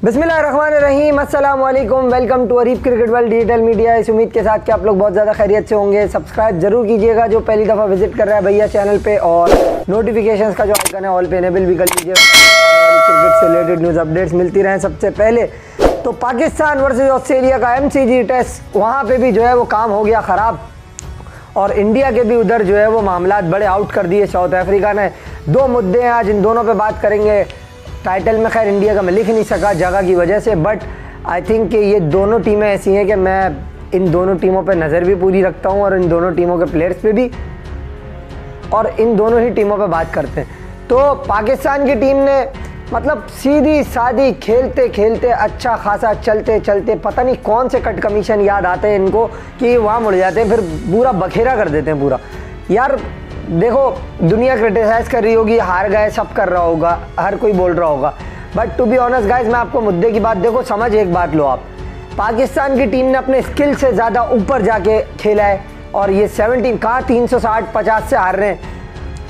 बिस्मिल्लाहिर्रहमानिर्रहीम, अस्सलाम वालेकुम। Welcome to Arib cricket world digital media. इस उम्मीद के साथ कि आप लोग बहुत ज़्यादा खैरियत से होंगे। सब्सक्राइब जरूर कीजिएगा जो पहली दफ़ा विजिट कर रहा है भैया चैनल पे, और नोटिफिकेशंस का जो आइकन है ऑल पे इनेबल भी कर लीजिए। क्रिकेट से रिलेटेड न्यूज़ अपडेट्स मिलती रहें। सबसे पहले तो पाकिस्तान वर्सेज ऑस्ट्रेलिया का MCG टेस्ट, वहाँ पर भी जो है वो काम हो गया ख़राब, और इंडिया के भी उधर जो है वो मामलात बड़े आउट कर दिए साउथ अफ्रीका ने। दो मुद्दे हैं आज, इन दोनों पे बात करेंगे। टाइटल में खैर इंडिया का मैं लिख नहीं सका जगह की वजह से, बट आई थिंक कि ये दोनों टीमें ऐसी हैं कि मैं इन दोनों टीमों पे नज़र भी पूरी रखता हूँ, और इन दोनों टीमों के प्लेयर्स पे भी, और इन दोनों ही टीमों पे बात करते हैं। तो पाकिस्तान की टीम ने मतलब सीधी सादी खेलते खेलते अच्छा खासा चलते चलते पता नहीं कौन से कट कमीशन याद आते हैं इनको कि वहाँ मुड़ जाते हैं, फिर पूरा बखेरा कर देते हैं पूरा। यार देखो, दुनिया क्रिटिसाइज़ कर रही होगी, हार गए, सब कर रहा होगा, हर कोई बोल रहा होगा, but to be honest guys, मैं आपको मुद्दे की बात, देखो समझ एक बात लो आप, पाकिस्तान की टीम ने अपने स्किल से ज़्यादा ऊपर जाके खेला है, और ये 17 कहाँ 360-50 से हार रहे हैं,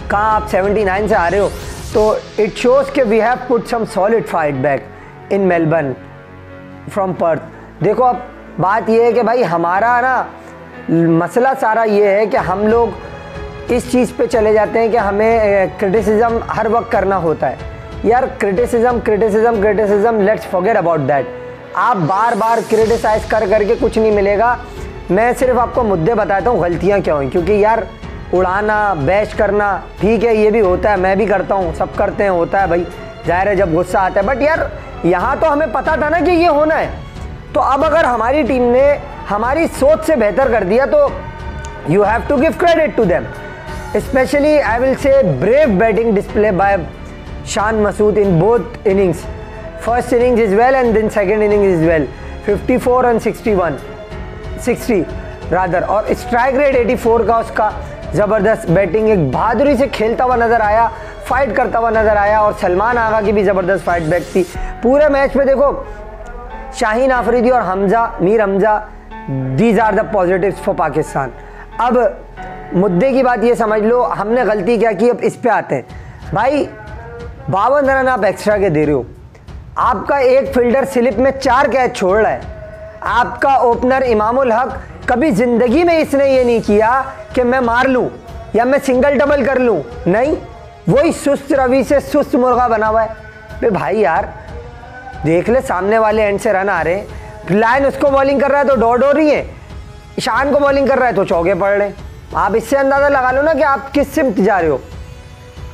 कहाँ आप 79 से हारे हो। तो इट शोज़ कि we have put some solid fight back in Melbourne from Perth. देखो अब बात ये है कि भाई हमारा ना मसला सारा ये है कि हम लोग इस चीज़ पे चले जाते हैं कि हमें क्रिटिसिज्म हर वक्त करना होता है। यार criticism let's forget about that. आप बार बार क्रिटिसाइज़ कर करके कुछ नहीं मिलेगा। मैं सिर्फ आपको मुद्दे बताता हूँ गलतियाँ क्या हुई, क्योंकि यार उड़ाना, बैश करना ठीक है, ये भी होता है, मैं भी करता हूँ, सब करते हैं, होता है भाई, जाहिर है जब गुस्सा आता है, बट यार यहाँ तो हमें पता था ना कि ये होना है। तो अब अगर हमारी टीम ने हमारी सोच से बेहतर कर दिया तो you have to give credit to them. Especially, I will say, brave batting display by Shan Masood in both innings. First innings as well, and then second innings as well. 54 and 60 rather, और strike rate 84 का उसका ज़बरदस्त batting, एक बहादुरी से खेलता हुआ नज़र आया, फाइट करता हुआ नज़र आया, और सलमान आगा की भी ज़बरदस्त फाइट बैक थी पूरे मैच में। देखो शाहीन आफरीदी और Mir Hamza, these are the positives for Pakistan. अब मुद्दे की बात ये समझ लो, हमने गलती क्या की, अब इस पे आते हैं। भाई 52 रन आप एक्स्ट्रा के दे रहे हो, आपका एक फील्डर स्लिप में 4 कैच छोड़ रहा है, आपका ओपनर इमामुल हक कभी ज़िंदगी में इसने ये नहीं किया कि मैं मार लूँ या मैं सिंगल डबल कर लूँ, नहीं, वही सुस्त रवि से सुस्त मुर्गा बना हुआ है। भाई यार देख ले, सामने वाले एंड से रन आ रहे हैं, लाइन उसको बॉलिंग कर रहा है तो डॉट हो रही है, शान को बॉलिंग कर रहा है तो चौके पड़ रहे हैं। आप इससे अंदाज़ा लगा लो ना कि आप किस सिमत जा रहे हो।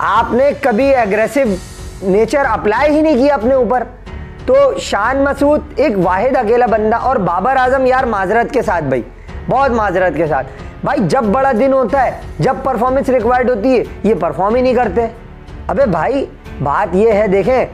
आपने कभी एग्रेसिव नेचर अप्लाई ही नहीं किया अपने ऊपर। तो शान मसूद एक वाहिद अकेला बंदा, और बाबर आजम यार माजरत के साथ, भाई बहुत माजरत के साथ, भाई जब बड़ा दिन होता है, जब परफॉर्मेंस रिक्वायर्ड होती है, ये परफॉर्म ही नहीं करते। अबे भाई बात ये है, देखें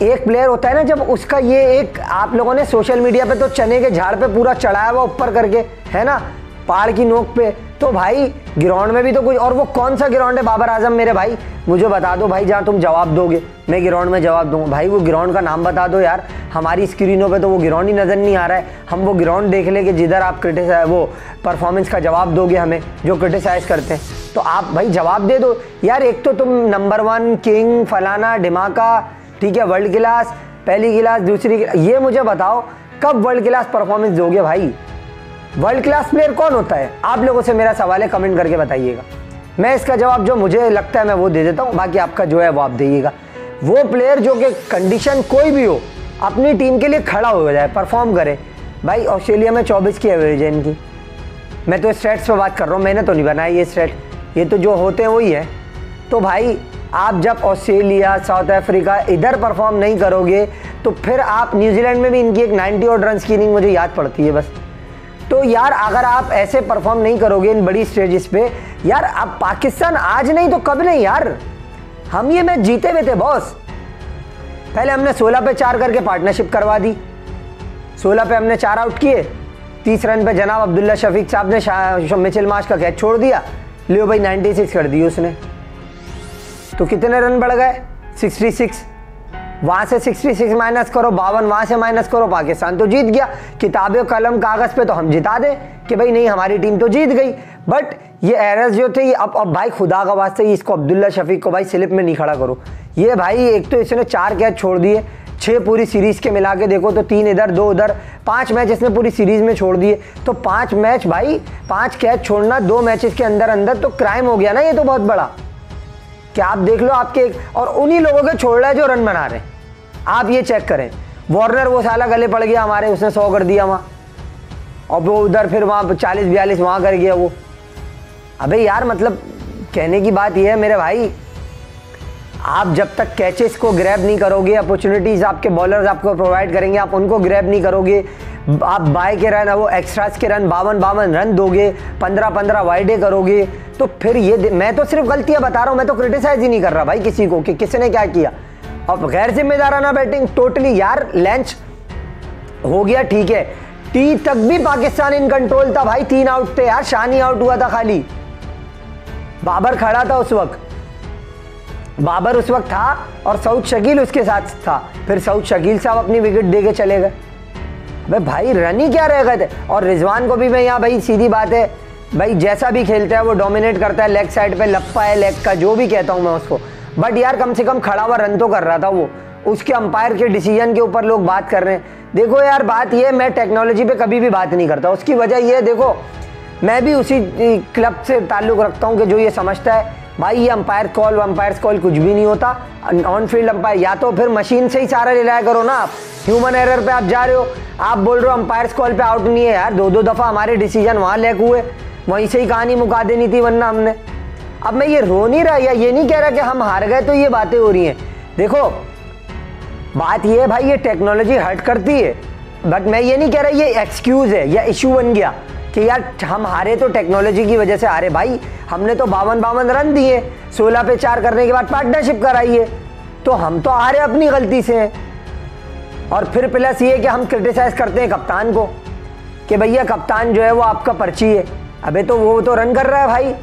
एक प्लेयर होता है ना, जब उसका ये एक, आप लोगों ने सोशल मीडिया पे तो चने के झाड़ पे पूरा चढ़ाया हुआ ऊपर करके, है ना, पहाड़ की नोक पे, तो भाई ग्राउंड में भी तो कुछ, और वो कौन सा ग्राउंड है बाबर आजम मेरे भाई, मुझे बता दो भाई, जहाँ तुम जवाब दोगे मैं ग्राउंड में जवाब दूंगा। भाई वो ग्राउंड का नाम बता दो यार, हमारी स्क्रीनों पे तो वो ग्राउंड ही नज़र नहीं आ रहा है। हम वो ग्राउंड देख ले कि जिधर आप वो परफॉर्मेंस का जवाब दोगे हमें, जो क्रिटिसाइज़ करते हैं, तो आप भाई जवाब दे दो यार। एक तो तुम नंबर 1 किंग फलाना ढिमाका, ठीक है, वर्ल्ड क्लास, पहली क्लास, दूसरी क्लास, ये मुझे बताओ कब वर्ल्ड क्लास परफॉर्मेंस दोगे भाई। वर्ल्ड क्लास प्लेयर कौन होता है, आप लोगों से मेरा सवाल है, कमेंट करके बताइएगा। मैं इसका जवाब जो मुझे लगता है मैं वो दे देता हूँ, बाकी आपका जो है वो आप दीजिएगा। वो प्लेयर जो कि कंडीशन कोई भी हो अपनी टीम के लिए खड़ा हो जाए, परफॉर्म करे। भाई ऑस्ट्रेलिया में 24 की एवरेज है इनकी, मैं तो स्टेट्स पे बात कर रहा हूँ, मैंने तो नहीं बनाया ये स्टेट, ये तो जो होते हैं वही है। तो भाई आप जब ऑस्ट्रेलिया, साउथ अफ्रीका इधर परफॉर्म नहीं करोगे, तो फिर आप न्यूजीलैंड में भी इनकी एक 90 और रन की इनिंग मुझे याद पड़ती है बस। तो यार अगर आप ऐसे परफॉर्म नहीं करोगे इन बड़ी स्टेजेस पे, यार अब पाकिस्तान आज नहीं तो कब नहीं यार, हम ये मैच जीते हुए थे बॉस। पहले हमने 16 पे 4 करके पार्टनरशिप करवा दी, 16 पे हमने 4 आउट किए, 30 रन पे जनाब अब्दुल्ला शफीक साहब ने मिचेल मार्श का कैच छोड़ दिया, लियो भाई 96 कर दी उसने, तो कितने रन बढ़ गए, 66। वहाँ से 66 माइनस करो, 52 वहाँ से माइनस करो, पाकिस्तान तो जीत गया। किताबें कलम कागज़ पे तो हम जिता दें कि भाई नहीं हमारी टीम तो जीत गई, बट ये एरर्स जो थे, अब भाई खुदा का वास्ते इसको अब्दुल्ला शफीक को भाई स्लिप में नहीं खड़ा करो। ये भाई एक तो इसने 4 कैच छोड़ दिए, 6 पूरी सीरीज के मिला के देखो तो 3 इधर 2 उधर, 5 मैच इसने पूरी सीरीज में छोड़ दिए। तो 5 मैच भाई, 5 कैच छोड़ना 2 मैचेस के अंदर अंदर तो क्राइम हो गया ना, ये तो बहुत बड़ा। क्या आप देख लो आपके, और उन्हीं लोगों के छोड़ रहा है जो रन बना रहे हैं। आप ये चेक करें, वार्नर वो साला गले पड़ गया हमारे, उसने 100 कर दिया वहाँ, और वो उधर फिर वहाँ 40-42 वहाँ कर गया वो। अबे यार मतलब कहने की बात ये है मेरे भाई, आप जब तक कैचेस को ग्रैब नहीं करोगे, अपॉर्चुनिटीज़ आपके बॉलर्स आपको प्रोवाइड करेंगे, आप उनको ग्रैब नहीं करोगे, आप बाय के रन, वो एक्स्ट्रास के रन 52 रन दोगे, 15 वाइडे करोगे, तो फिर ये मैं तो सिर्फ गलतियां बता रहा हूँ, मैं तो क्रिटिसाइज ही नहीं कर रहा भाई किसी को कि किसने क्या किया। और गैर जिम्मेदाराना बैटिंग टोटली यार, लंच हो गया ठीक है, टी तक भी पाकिस्तान इन कंट्रोल था भाई, 3 आउट थे यार, शानी आउट हुआ था खाली, बाबर खड़ा था उस वक्त, बाबर उस वक्त था और सऊद शकील उसके साथ था, फिर सऊद शकील साहब अपनी विकेट दे के चले गए। भाई रन ही क्या रह गए थे। और रिजवान को भी मैं यहाँ भाई सीधी बात है भाई, जैसा भी खेलता है वो डोमिनेट करता है, लेग साइड पे लप्पा है लेग का, जो भी कहता हूँ मैं उसको, बट यार कम से कम खड़ा हुआ रन तो कर रहा था वो। उसके अंपायर के डिसीजन के ऊपर लोग बात कर रहे हैं। देखो यार बात ये, मैं टेक्नोलॉजी पे कभी भी बात नहीं करता, उसकी वजह ये देखो, मैं भी उसी क्लब से ताल्लुक़ रखता हूँ कि जो ये समझता है भाई ये अंपायर्स कॉल कुछ भी नहीं होता। ऑन फील्ड अंपायर या तो फिर मशीन से ही सारा ले लाया करो ना, आप ह्यूमन एरर पे आप जा रहे हो, आप बोल रहे हो अंपायर्स कॉल पे आउट नहीं है यार, 2-2 दफ़ा हमारे डिसीजन वहाँ लैग हुए, वहीं से ही कहानी मुका देनी थी वरना हमने। अब मैं ये रो नहीं रहा या ये नहीं कह रहा कि हम हार गए तो ये बातें हो रही हैं। देखो बात ये है भाई, ये टेक्नोलॉजी हर्ट करती है, बट मैं ये नहीं कह रहा ये एक्सक्यूज़ है या इशू बन गया कि यार हम हारे तो टेक्नोलॉजी की वजह से हारे। भाई हमने तो 52 रन दिए, 16 पे 4 करने के बाद पार्टनरशिप कराई है, तो हम तो हारे अपनी गलती से हैं। और फिर प्लस ये कि हम क्रिटिसाइज करते हैं कप्तान को कि भैया कप्तान जो है वो आपका पर्ची है। अबे तो वो तो रन कर रहा है भाई,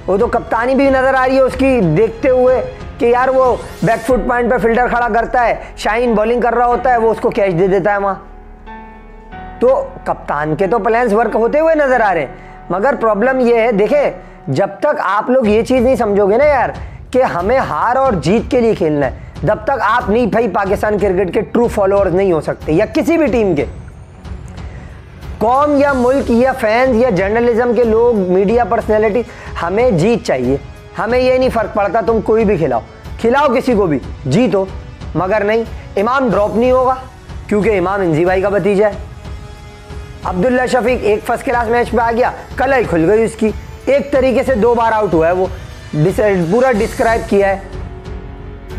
वो तो कप्तानी भी नज़र आ रही है उसकी देखते हुए कि यार वो बैकफुट पॉइंट पे फील्डर खड़ा करता है, शाहीन बॉलिंग कर रहा होता है, वो उसको कैच दे देता है वहाँ। तो कप्तान के तो प्लान्स वर्क होते हुए नजर आ रहे हैं, मगर प्रॉब्लम ये है, देखे जब तक आप लोग ये चीज़ नहीं समझोगे ना यार कि हमें हार और जीत के लिए खेलना है, जब तक आप नहीं भाई पाकिस्तान क्रिकेट के ट्रू फॉलोअर्स नहीं हो सकते, या किसी भी टीम के, कौम या मुल्क या फैंस या जर्नलिज्म के लोग, मीडिया पर्सनैलिटी, हमें जीत चाहिए। हमें ये नहीं फ़र्क पड़ता तुम कोई भी खिलाओ किसी को भी, जीतो, मगर नहीं, इमाम ड्रॉप नहीं होगा क्योंकि इमाम इंजी भाई का भतीजा है। अब्दुल्ला शफीक एक फर्स्ट क्लास मैच पे आ गया, कलाई खुल गई उसकी, एक तरीके से 2 बार आउट हुआ है वो, पूरा डिस्क्राइब किया है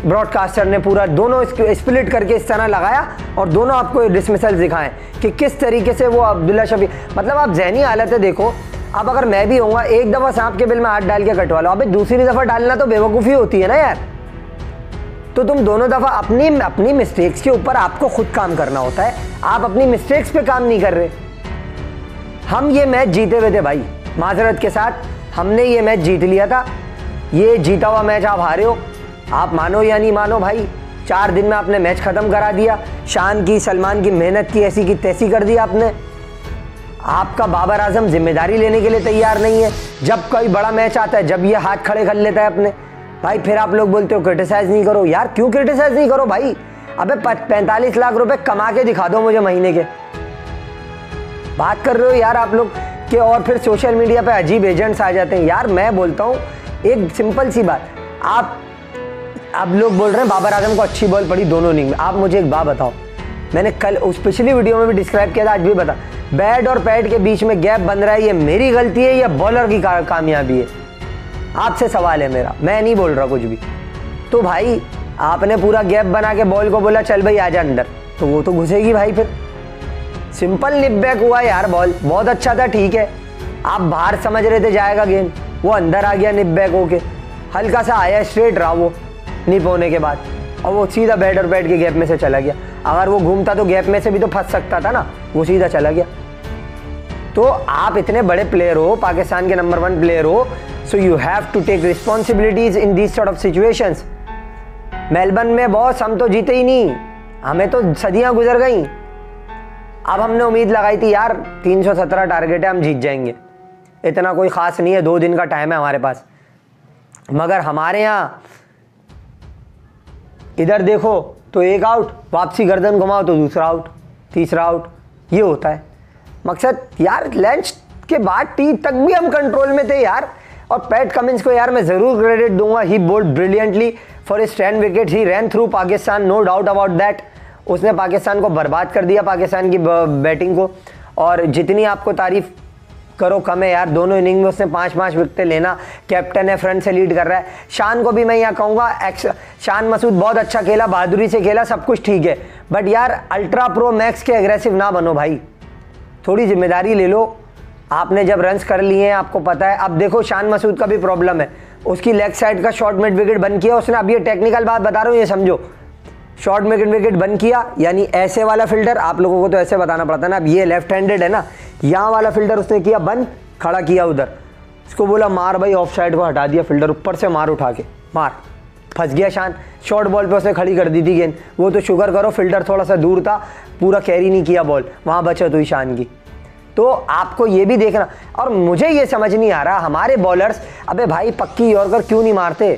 ब्रॉडकास्टर ने, पूरा दोनों स्प्लिट करके इस तरह लगाया और दोनों आपको डिसमिसल दिखाएं कि किस तरीके से वो अब्दुल्ला शफीक, मतलब आप जहनी हालत है देखो। अब अगर मैं भी होऊंगा, एक दफ़ा सांप के बिल में हाथ डाल के कटवा लो, अबे दूसरी दफ़ा डालना तो बेवकूफ़ी होती है ना यार। तो तुम दोनों दफ़ा अपनी मिस्टेक्स के ऊपर आपको खुद काम करना होता है, आप अपनी मिस्टेक्स पे काम नहीं कर रहे। हम ये मैच जीते हुए थे भाई, माजरत के साथ हमने ये मैच जीत लिया था, ये जीता हुआ मैच आप हारे हो, आप मानो या नहीं मानो भाई, 4 दिन में आपने मैच ख़त्म करा दिया, शान की सलमान की मेहनत की ऐसी की तैसी कर दी आपने। आपका बाबर आजम जिम्मेदारी लेने के लिए तैयार नहीं है, जब कोई बड़ा मैच आता है, जब ये हाथ खड़े कर लेता है अपने, भाई फिर आप लोग बोलते हो क्रिटिसाइज़ नहीं करो। यार क्यों क्रिटिसाइज़ नहीं करो भाई, अबे 45 लाख रुपए कमा के दिखा दो मुझे महीने के, बात कर रहे हो यार आप लोग कि, और फिर सोशल मीडिया पे अजीब एजेंट्स आ जाते हैं। यार मैं बोलता हूँ एक सिंपल सी बात, आप लोग बोल रहे हैं बाबर आजम को अच्छी बॉल पड़ी दोनों इनिंग में, आप मुझे एक बात बताओ, मैंने कल उस पिछली वीडियो में भी डिस्क्राइब किया था, आज भी बता, बैट और पैड के बीच में गैप बन रहा है, ये मेरी गलती है या बॉलर की कामयाबी है? आपसे सवाल है मेरा, मैं नहीं बोल रहा कुछ भी। तो भाई आपने पूरा गैप बना के बॉल को बोला चल भाई आजा अंदर, तो वो तो घुसेगी भाई। फिर सिंपल निप बैक हुआ यार, बॉल बहुत अच्छा था, ठीक है, आप बाहर समझ रहे थे जाएगा गेंद, वो अंदर आ गया निप बैक होके, हल्का सा आया, स्ट्रेट रहा वो निप होने के बाद, और वो सीधा बैट और पैड के गैप में से चला गया। अगर वो घूमता तो गैप में से भी तो फंस सकता था ना, वो सीधा चला गया। तो आप इतने बड़े प्लेयर हो, पाकिस्तान के नंबर 1 प्लेयर हो, so you have to take responsibilities in this sort of situations. Melbourne में बॉस हम तो जीते ही नहीं, हमें तो सदियां गुजर गई। अब हमने उम्मीद लगाई थी यार 317 टारगेट है, हम जीत जाएंगे, इतना कोई ख़ास नहीं है, 2 दिन का टाइम है हमारे पास, मगर हमारे यहाँ इधर देखो तो एक आउट, वापसी गर्दन घुमाओ तो दूसरा आउट, तीसरा आउट, ये होता है मकसद। यार लंच के बाद टी तक भी हम कंट्रोल में थे यार। और पैट कमिंस को यार मैं ज़रूर क्रेडिट दूंगा, he bowled brilliantly for his 10 wicket, he ran through Pakistan, no doubt about that. उसने पाकिस्तान को बर्बाद कर दिया, पाकिस्तान की बैटिंग को। और जितनी आपको तारीफ करो कम है यार, दोनों इनिंग में उसने 5-5 विकेटें लेना, कैप्टन है, फ्रंट से लीड कर रहा है। शान को भी मैं यहाँ कहूँगा, शान मसूद बहुत अच्छा खेला, बहादुरी से खेला, सब कुछ ठीक है, बट यार अल्ट्रा प्रो मैक्स के एग्रेसिव ना बनो भाई, थोड़ी जिम्मेदारी ले लो। आपने जब रन्स कर लिए हैं आपको पता है। अब देखो शान मसूद का भी प्रॉब्लम है, उसकी लेग साइड का शॉर्ट मिड विकेट बंद किया उसने। अब ये टेक्निकल बात बता रहा हूँ, ये समझो, शॉर्ट मिड विकेट बंद किया यानी ऐसे वाला फील्डर, आप लोगों को तो ऐसे बताना पड़ता है ना, अब ये लेफ्ट हैंडेड है ना, यहाँ वाला फील्डर उसने किया बंद, खड़ा किया उधर, उसको बोला मार भाई, ऑफ साइड को हटा दिया फील्डर, ऊपर से मार उठा के मार, फंस गया शान। शॉर्ट बॉल पे उसने खड़ी कर दी थी गेंद, वो तो शुगर करो फील्डर थोड़ा सा दूर था, पूरा कैरी नहीं किया बॉल, वहाँ बचत हुई शान की। तो आपको ये भी देखना, और मुझे ये समझ नहीं आ रहा हमारे बॉलर्स, अबे भाई पक्की यॉर्कर क्यों नहीं मारते,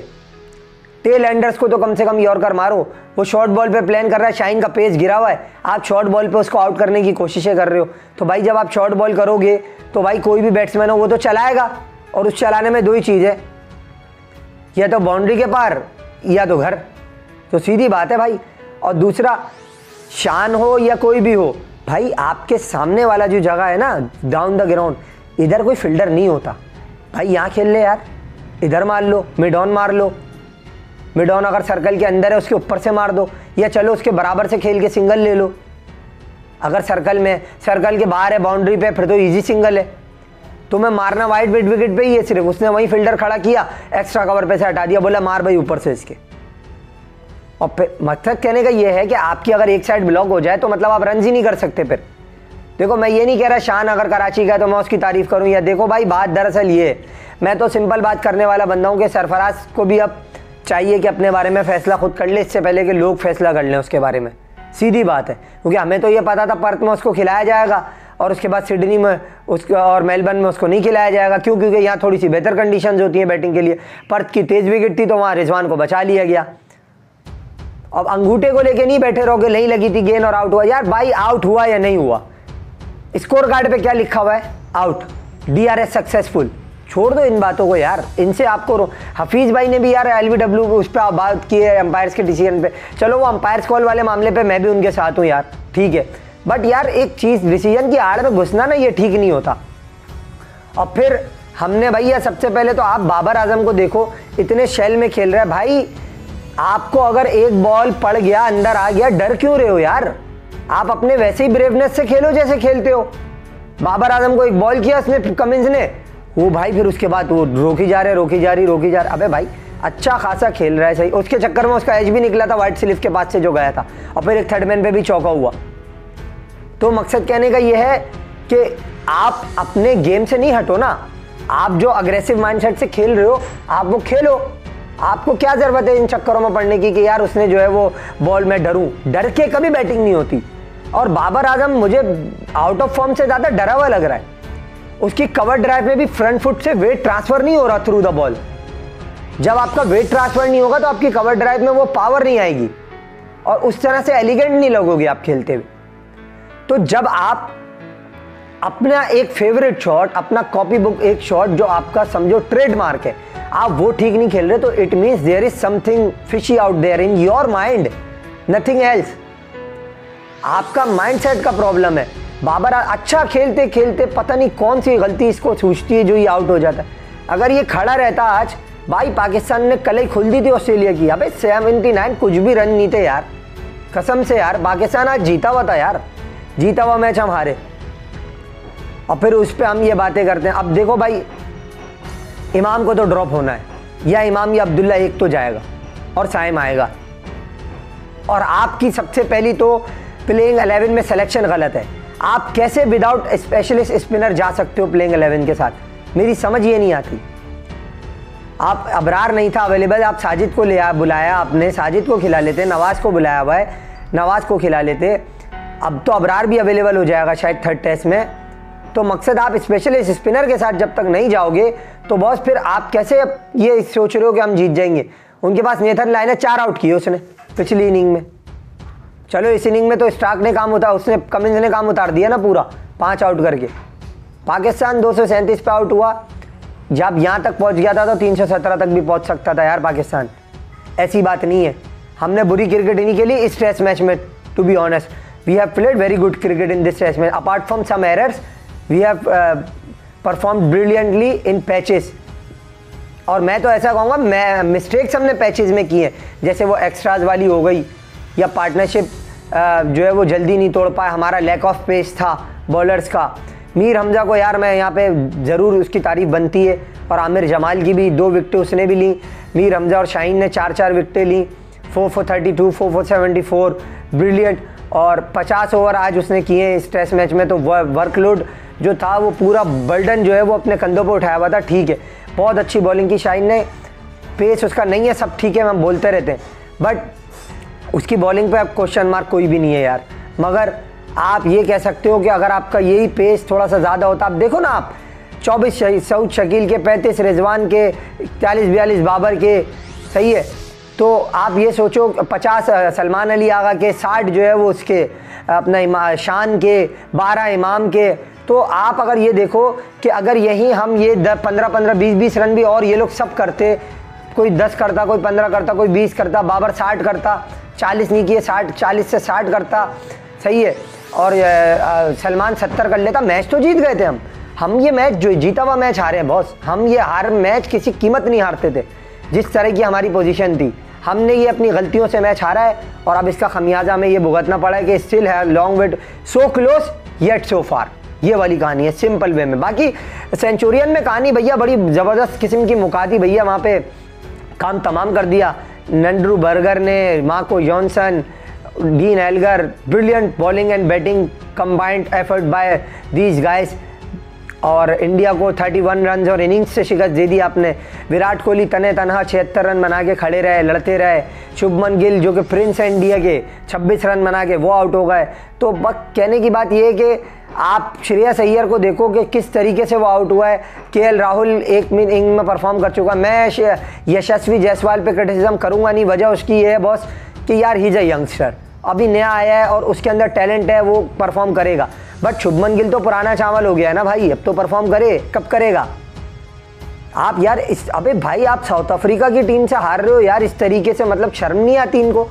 टेल एंडर्स को तो कम से कम यॉर्कर मारो। वो शॉर्ट बॉल पे प्लान कर रहा है, शाइन का पेस गिरा हुआ है, आप शॉर्ट बॉल पे उसको आउट करने की कोशिशें कर रहे हो। तो भाई जब आप शॉर्ट बॉल करोगे तो भाई कोई भी बैट्समैन हो वो तो चलाएगा, और उस चलाने में दो ही चीज़ है, या तो बाउंड्री के पार या तो घर, तो सीधी बात है भाई। और दूसरा, शान हो या कोई भी हो भाई, आपके सामने वाला जो जगह है ना डाउन द ग्राउंड, इधर कोई फील्डर नहीं होता भाई, यहाँ खेल ले यार, इधर मार लो, मिड ऑन मार लो, मिड ऑन अगर सर्कल के अंदर है उसके ऊपर से मार दो, या चलो उसके बराबर से खेल के सिंगल ले लो। अगर सर्कल में, सर्कल के बाहर है बाउंड्री पे, फिर तो इजी सिंगल है, तुम्हें मारना वाइड मिड विकेट पे ही है सिर्फ, उसने वहीं फील्डर खड़ा किया, एक्स्ट्रा कवर पे से हटा दिया, बोला मार भाई ऊपर से इसके। और फिर मतलब कहने का ये है कि आपकी अगर एक साइड ब्लॉक हो जाए तो मतलब आप रन ही नहीं कर सकते फिर। देखो मैं ये नहीं कह रहा शान अगर कराची का है तो मैं उसकी तारीफ करूं, या देखो भाई बात दरअसल ये है, मैं तो सिंपल बात करने वाला बंदा हूं कि सरफराज को भी अब चाहिए कि अपने बारे में फैसला खुद कर ले, इससे पहले कि लोग फैसला कर लें उसके बारे में, सीधी बात है। क्योंकि हमें तो ये पता था पर्थ में उसको खिलाया जाएगा और उसके बाद सिडनी में उसको और मेलबर्न में उसको नहीं खिलाया जाएगा, क्यों, क्योंकि यहाँ थोड़ी सी बेहतर कंडीशंस होती हैं बैटिंग के लिए। पर्थ की तेज विकेट थी तो वहाँ रिजवान को बचा लिया गया। अब अंगूठे को लेके नहीं बैठे रहोगे, नहीं लगी थी गेंद और आउट हुआ, यार भाई आउट हुआ या नहीं हुआ, स्कोर कार्ड पे क्या लिखा हुआ है, आउट, DRS सक्सेसफुल, छोड़ दो इन बातों को यार, इनसे आपको हफीज भाई ने भी यार LBW उस पर बात की है अंपायर्स के डिसीजन पे, चलो वो अंपायर्स कॉल वाले मामले पे मैं भी उनके साथ हूँ यार, ठीक है, बट यार एक चीज़, डिसीजन की आड़ में घुसना ना ये ठीक नहीं होता। और फिर हमने भैया सबसे पहले तो आप बाबर आजम को देखो, इतने शेल में खेल रहा है भाई, आपको अगर एक बॉल पड़ गया अंदर आ गया, डर क्यों रहे हो यार, आप अपने वैसे ही ब्रेवनेस से खेलो जैसे खेलते हो। बाबर आजम को एक बॉल किया उसने कमिंस ने, वो भाई फिर उसके बाद वो रोकी जा रहे, अबे भाई अच्छा खासा खेल रहा है सही, उसके चक्कर में उसका एज भी निकला था वाइट स्लिप के पास से जो गया था, और फिर एक थर्ड मैन पे भी चौका हुआ। तो मकसद कहने का ये है कि आप अपने गेम से नहीं हटो ना, आप जो अग्रेसिव माइंडसेट से खेल रहे हो आप वो खेलो, आपको क्या जरूरत है इन चक्करों में पड़ने की कि यार उसने जो है वो बॉल में डरूं, डर के कभी बैटिंग नहीं होती। और बाबर आजम मुझे आउट ऑफ फॉर्म से ज़्यादा डरा हुआ लग रहा है, उसकी कवर ड्राइव में भी फ्रंट फुट से वेट ट्रांसफर नहीं हो रहा थ्रू द बॉल, जब आपका वेट ट्रांसफर नहीं होगा तो आपकी कवर ड्राइव में वो पावर नहीं आएगी और उस तरह से एलिगेंट नहीं लगोगे आप खेलते हुए। तो जब आप अपना एक फेवरेट शॉट, अपना कॉपी बुक एक शॉट जो आपका समझो ट्रेडमार्क है, आप वो ठीक नहीं खेल रहे, तो it means there is something fishy out there in your mind, nothing else. आपका माइंडसेट का प्रॉब्लम है। बाबर अच्छा खेलते खेलते पता नहीं कौन सी गलती इसको सूझती है जो ये आउट हो जाता है। अगर ये खड़ा रहता आज, भाई पाकिस्तान ने कल ही खुल दी थी ऑस्ट्रेलिया की, अबे 79 कुछ भी रन नहीं थे यार, कसम से यार, पाकिस्तान आज जीता हुआ था यार, जीता हुआ मैच हम हारे। और फिर उस पर हम ये बातें करते हैं। अब देखो भाई, इमाम को तो ड्रॉप होना है, या इमाम या अब्दुल्ला एक तो जाएगा और साइम आएगा। और आपकी सबसे पहली तो प्लेइंग 11 में सिलेक्शन गलत है। आप कैसे विदाउट स्पेशलिस्ट स्पिनर जा सकते हो प्लेइंग 11 के साथ, मेरी समझ ये नहीं आती। आप अबरार नहीं था अवेलेबल, आप साजिद को बुलाया आपने, साजिद को खिला लेते, नवाज को बुलाया हुआ है, नवाज को खिला लेते। अब तो अबरार भी अवेलेबल हो जाएगा शायद थर्ड टेस्ट में। तो मकसद आप स्पेशलिस्ट स्पिनर के साथ जब तक नहीं जाओगे तो बॉस फिर आप कैसे ये सोच रहे हो कि हम जीत जाएंगे। उनके पास नेथन लाइन है, 4 आउट किए उसने पिछली इनिंग में। चलो इस इनिंग में तो स्टार्क ने काम उतार, उसने कमिंस ने काम उतार दिया ना पूरा 5 आउट करके। पाकिस्तान 237 पे आउट हुआ, जब यहाँ तक पहुँच गया था तो 317 तक भी पहुँच सकता था यार पाकिस्तान, ऐसी बात नहीं है। हमने बुरी क्रिकेट नहीं खेली इस टेस्ट मैच में, to be honest we have played very good cricket in this test match, apart from some errors we have perform brilliantly in patches. और मैं तो ऐसा कहूँगा, मैं मिस्टेक्स हमने पैचेस में की हैं, जैसे वो एक्स्ट्राज वाली हो गई, या पार्टनरशिप जो है वो जल्दी नहीं तोड़ पाए, हमारा लैक ऑफ पेस था बॉलर्स का। मीर हमजा को यार मैं यहाँ पे ज़रूर उसकी तारीफ बनती है, और आमिर जमाल की भी 2 विकेटें उसने भी ली। मीर हमजा और शाहीन ने 4-4 विकेटें ली, 4 for 32, 4 for 74, ब्रिलियंट। और 50 ओवर आज उसने किए इस टेस्ट मैच में, तो वर्कलोड जो था वो पूरा बर्डन जो है वो अपने कंधों पर उठाया हुआ था। ठीक है, बहुत अच्छी बॉलिंग की शाहीन ने, पेस उसका नहीं है, सब ठीक है, हम बोलते रहते हैं, बट उसकी बॉलिंग पे अब क्वेश्चन मार्क कोई भी नहीं है यार। मगर आप ये कह सकते हो कि अगर आपका यही पेस थोड़ा सा ज़्यादा होता, आप देखो ना, आप 24 सऊद शकील के, 35 रिजवान के, 40-42 बाबर के, सही है। तो आप ये सोचो 50 सलमान अली आगा के, 60 जो है वो उसके अपना शान के, 12 इमाम के। तो आप अगर ये देखो कि अगर यही हम ये 15-15, 20-20 रन भी और ये लोग सब करते, कोई 10 करता, कोई 15 करता, कोई 20 करता, बाबर 60 करता, 40 नहीं किए, 40 से 60 करता, सही है, और सलमान 70 कर लेता, मैच तो जीत गए थे हम ये मैच जो जीता हुआ मैच हारे हैं बॉस। हम ये हर मैच किसी कीमत नहीं हारते थे, जिस तरह की हमारी पोजीशन थी। हमने ये अपनी गलतियों से मैच हारा है, और अब इसका खमियाजा में ये भुगतना पड़ा है कि स्टिल है long wait, so close yet so far, ये वाली कहानी है सिंपल वे में। बाकी सेंचुरियन में कहानी भैया बड़ी ज़बरदस्त किस्म की मुका दी भैया, वहाँ पे काम तमाम कर दिया नंड्रू बर्गर ने, Marco Jansen, dean Elgar, brilliant bowling and batting combined effort bye these guys. और इंडिया को 31 रन और इनिंग्स से शिकस्त दे दी आपने। विराट कोहली तने तनहा 76 रन बना के खड़े रहे, लड़ते रहे। शुभमन गिल जो कि प्रिंस है इंडिया के, 26 रन बना के वो आउट हो गए। तो बस कहने की बात ये है कि आप श्रेयस अय्यर को देखो कि किस तरीके से वो आउट हुआ है। केएल राहुल एक इनिंग में परफॉर्म कर चुका। मैं यशस्वी जायसवाल पे क्रिटिसिज्म करूँगा नहीं, वजह उसकी ये है बॉस कि यार ही इज अ यंगस्टर, अभी नया आया है और उसके अंदर टैलेंट है, वो परफॉर्म करेगा। बट शुभमन गिल तो पुराना चावल हो गया है ना भाई, अब तो परफॉर्म करे, कब करेगा आप यार अबे भाई आप साउथ अफ्रीका की टीम से हार रहे हो यार इस तरीके से, मतलब शर्म नहीं आती इनको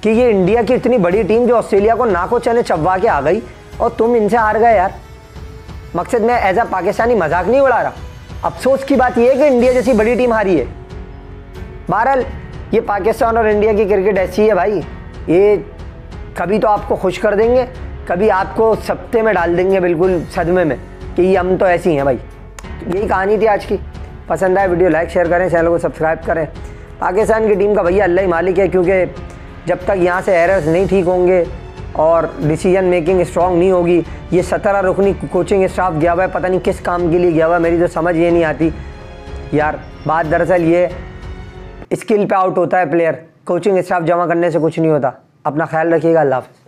कि ये इंडिया की इतनी बड़ी टीम जो ऑस्ट्रेलिया को नाको चने चबवा के आ गई और तुम इनसे हार गए यार। मकसद मैं एज अ पाकिस्तानी मजाक नहीं उड़ा रहा, अफसोस की बात यह है कि इंडिया जैसी बड़ी टीम हारी है। बहरहाल ये पाकिस्तान और इंडिया की क्रिकेट ऐसी है भाई, ये कभी तो आपको खुश कर देंगे, कभी आपको सप्ते में डाल देंगे बिल्कुल सदमे में कि ये हम तो ऐसी हैं भाई। यही कहानी थी आज की। पसंद आए वीडियो लाइक शेयर करें, चैनल को सब्सक्राइब करें। पाकिस्तान की टीम का भैया अल्लाह ही मालिक है, क्योंकि जब तक यहाँ से एरर्स नहीं ठीक होंगे और डिसीजन मेकिंग स्ट्रॉन्ग नहीं होगी, ये 17 रुकनी कोचिंग स्टाफ गया हुआ है, पता नहीं किस काम के लिए गया हुआ है, मेरी तो समझ ये नहीं आती यार। बात दरअसल ये स्किल पे आउट होता है प्लेयर, कोचिंग स्टाफ जमा करने से कुछ नहीं होता। अपना ख्याल रखिएगा, अल्लाह हाफ़िज़।